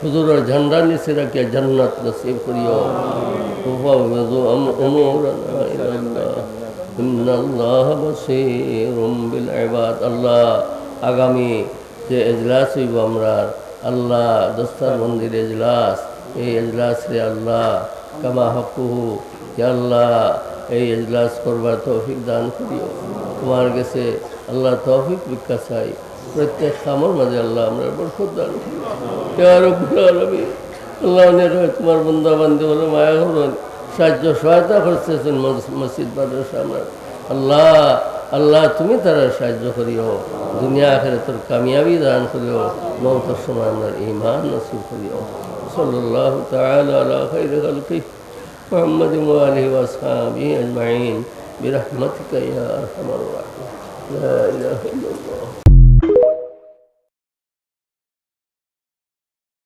হুজুরের ঝান্ডার নিচে রাখিয়া জান্নাত নসিব করিও وفوضوا أمورنا إلى الله إن الله بصير بالعباد আল্লাহ আগামী যে এজলাস হইব আমরা আল্লাহ দস্তার মন্দির এজলাস এই এজলাস রে আল্লাহ কামা হকুহু আল্লাহ এই এজলাস করবার তৌফিক দান করিও তোমার কাছে আল্লাহ তৌফিক ভিক্ষা চাই প্রত্যেক কামর মাঝে আল্লাহ আমরা বরকত দান করিও ইয়া রাব্বুল আলামিন আল্লাহ তোমার বন্ধা বান্ধব হলো মায়া হলেন সাহায্য সহায়তা করতেছেন মসজিদ মাদ্রাসা আমরা আল্লাহ আল্লাহ তুমি তারা সাহায্য করিও দুনিয়া আখেরে তোর কামিয়াবি দান করিও মওতের সময় আমরা ঈমান নসিব করিও সাল্লাল্লাহু তাআলা আলা খাইরি খালকি মুহাম্মাদ ওয়া আলিহি ওয়া আসহাবিহি আজমাইন বিরহমাতিকা ইয়া আরহামার রাহিমিন লা ইলাহা ইল্লাল্লাহ